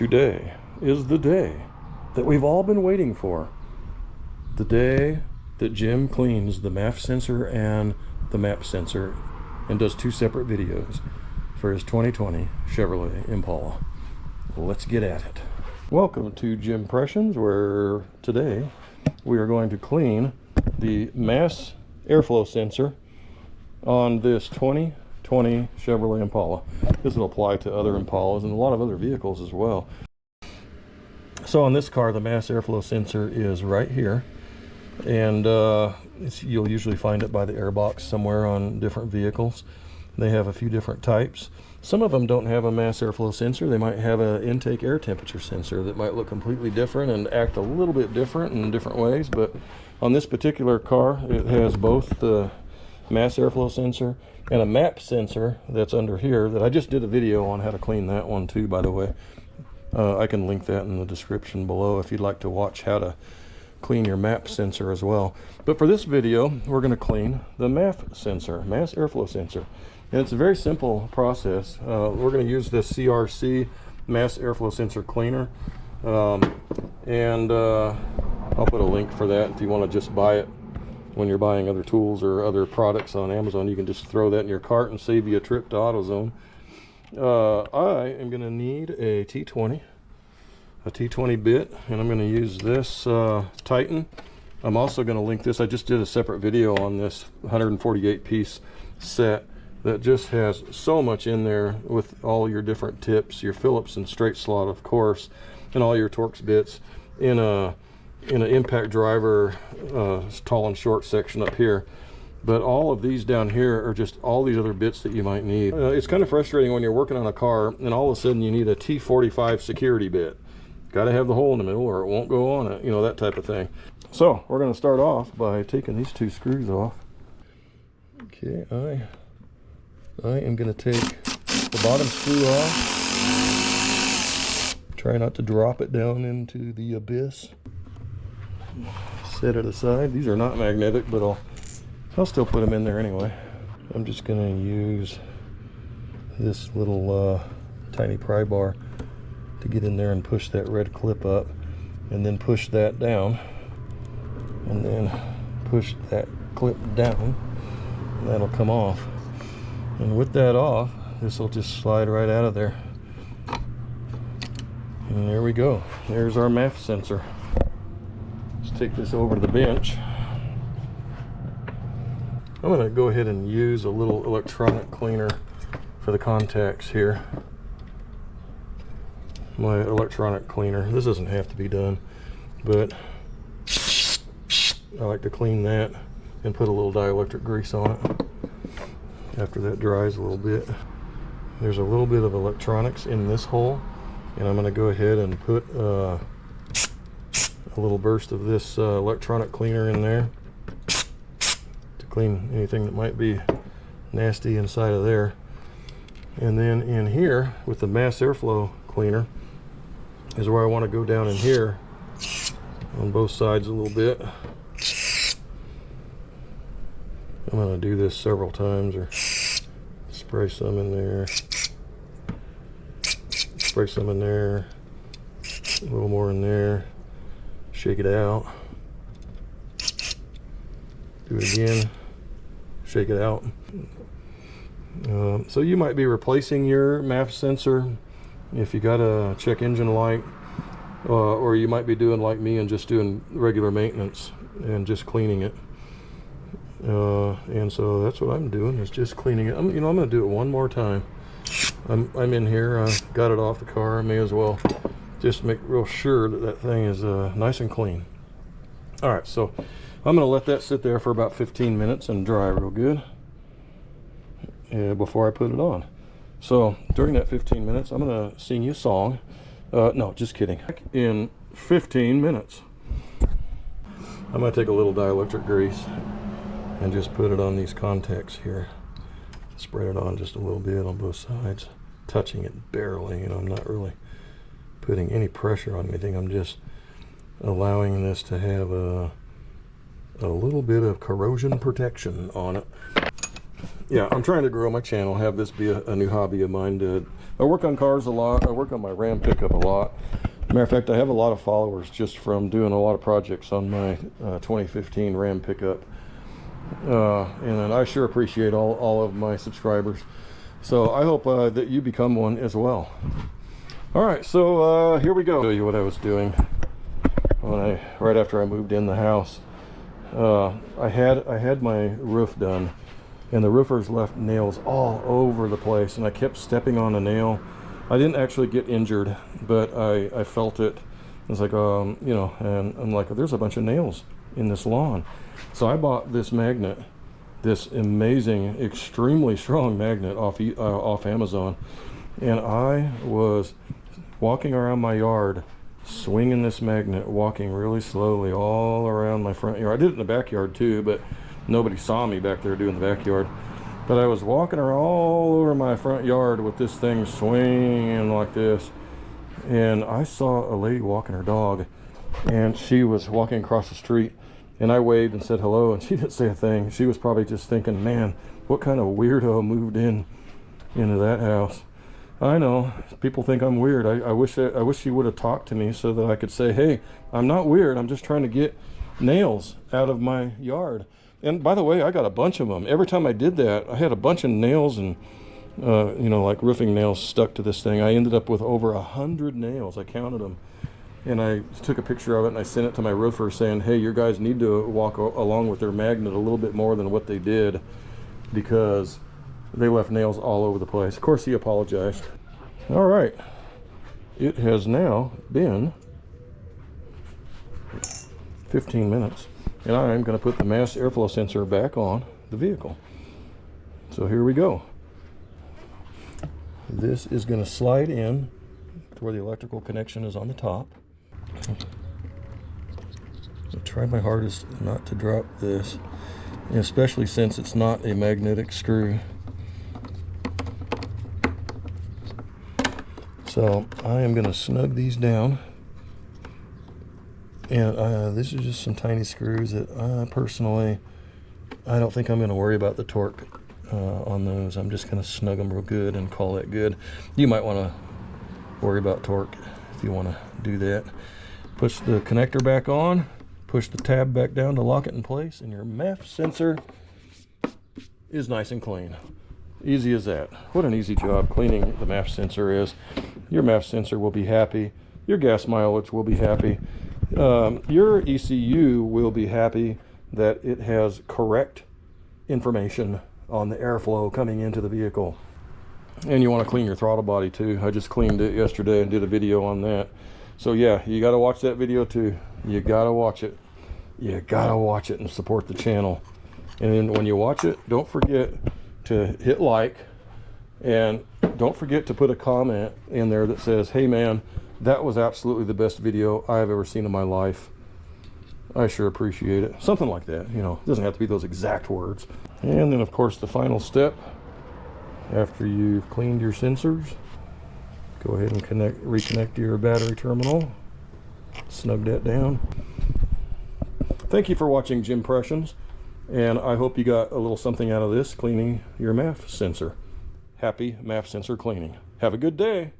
Today is the day that we've all been waiting for. The day that Jim cleans the MAF sensor and the MAP sensor and does two separate videos for his 2020 Chevrolet Impala. Let's get at it. Welcome to Jim Impressions, where today we are going to clean the mass airflow sensor on this 2020 Chevrolet Impala. This will apply to other Impalas and a lot of other vehicles as well. So on this car, the mass airflow sensor is right here, and you'll usually find it by the airbox somewhere on different vehicles. They have a few different types. Some of them don't have a mass airflow sensor. They might have an intake air temperature sensor that might look completely different and act a little bit different in different ways. But on this particular car, it has both the mass airflow sensor and a MAP sensor that's under here that I just did a video on how to clean that one too, by the way. I can link that in the description below if you'd like to watch how to clean your MAP sensor as well. But for this video, we're going to clean the MAF sensor, mass airflow sensor. And it's a very simple process. We're going to use this CRC mass airflow sensor cleaner. I'll put a link for that if you want to just buy it. When you're buying other tools or other products on Amazon, you can just throw that in your cart and save you a trip to AutoZone. I am going to need a T20 bit, and I'm going to use this Titan. I'm also going to link this. I just did a separate video on this 148 piece set that just has so much in there with all your different tips, your Phillips and straight slot, of course, and all your Torx bits in an impact driver tall and short section up here. But all of these down here are just all these other bits that you might need. It's kind of frustrating when you're working on a car and all of a sudden you need a T45 security bit. Got to have the hole in the middle or it won't go on it, you know, that type of thing. So we're going to start off by taking these two screws off. Okay, I am going to take the bottom screw off. Try not to drop it down into the abyss. Set it aside. These are not magnetic, but I'll still put them in there anyway. I'm just going to use this little tiny pry bar to get in there and push that red clip up, and then push that down, and then push that clip down, and that'll come off. And with that off, this will just slide right out of there. And there we go. There's our MAF sensor. Let's take this over to the bench. I'm going to go ahead and use a little electronic cleaner for the contacts here. My electronic cleaner. This doesn't have to be done, but I like to clean that and put a little dielectric grease on it after that dries a little bit. There's a little bit of electronics in this hole, and I'm going to go ahead and put a little burst of this electronic cleaner in there to clean anything that might be nasty inside of there. And then in here with the mass airflow cleaner is where I want to go down in here on both sides a little bit. I'm going to do this several times, or spray some in there, spray some in there, a little more in there, shake it out, do it again, shake it out. So you might be replacing your MAF sensor if you got a check engine light, or you might be doing like me and just doing regular maintenance and just cleaning it. And so that's what I'm doing, is just cleaning it. I'm going to do it one more time. I'm in here. I got it off the car. I may as well just make real sure that that thing is nice and clean. All right, so I'm going to let that sit there for about 15 minutes and dry real good before I put it on. So during that 15 minutes, I'm going to sing you a song. No, just kidding. In 15 minutes, I'm going to take a little dielectric grease and just put it on these contacts here. Spread it on just a little bit on both sides, touching it barely. You know, I'm not really putting any pressure on anything. I'm just allowing this to have a little bit of corrosion protection on it. Yeah, I'm trying to grow my channel, have this be a new hobby of mine, to I work on cars a lot. I work on my Ram pickup a lot. Matter of fact, I have a lot of followers just from doing a lot of projects on my 2015 Ram pickup. And I sure appreciate all of my subscribers. So I hope that you become one as well. All right, so here we go. I'll show you what I was doing right after I moved in the house. I had my roof done, and the roofers left nails all over the place, and I kept stepping on a nail. I didn't actually get injured, but I felt it. It's like, you know, and I'm like, there's a bunch of nails in this lawn. So I bought this magnet, this amazing, extremely strong magnet off Amazon, and I was walking around my yard, swinging this magnet, walking really slowly all around my front yard. I did it in the backyard too, but nobody saw me back there doing the backyard. But I was walking around all over my front yard with this thing swinging like this, and I saw a lady walking her dog, and she was walking across the street, and I waved and said hello, and she didn't say a thing. She was probably just thinking, man, what kind of weirdo moved into that house. I know people think I'm weird. I wish she would have talked to me so that I could say, hey, I'm not weird, I'm just trying to get nails out of my yard. And by the way, I got a bunch of them. Every time I did that, I had a bunch of nails and you know, like roofing nails stuck to this thing. I ended up with over 100 nails. I counted them, and I took a picture of it and I sent it to my roofer saying, hey, your guys need to walk along with their magnet a little bit more than what they did, because they left nails all over the place. Of course, he apologized. All right, it has now been 15 minutes, and I'm going to put the mass airflow sensor back on the vehicle. So here we go. This is going to slide in to where the electrical connection is on the top. I'll try my hardest not to drop this, especially since it's not a magnetic screw. So I am going to snug these down, and this is just some tiny screws that personally, I don't think I'm going to worry about the torque on those. I'm just going to snug them real good and call that good. You might want to worry about torque if you want to do that. Push the connector back on, push the tab back down to lock it in place, and your MAF sensor is nice and clean. Easy as that. What an easy job cleaning the MAF sensor is. Your MAF sensor will be happy. Your gas mileage will be happy. Your ECU will be happy that it has correct information on the airflow coming into the vehicle. And you want to clean your throttle body too. I just cleaned it yesterday and did a video on that. So yeah, you got to watch that video too. You got to watch it. You got to watch it and support the channel. And then when you watch it, don't forget to hit like, and don't forget to put a comment in there that says, hey man, that was absolutely the best video I've ever seen in my life. I sure appreciate it. Something like that, you know. It doesn't have to be those exact words. And then of course the final step, after you've cleaned your sensors, go ahead and reconnect your battery terminal, snug that down. Thank you for watching Jimpressions, and I hope you got a little something out of this cleaning your MAF sensor. Happy MAF sensor cleaning. Have a good day.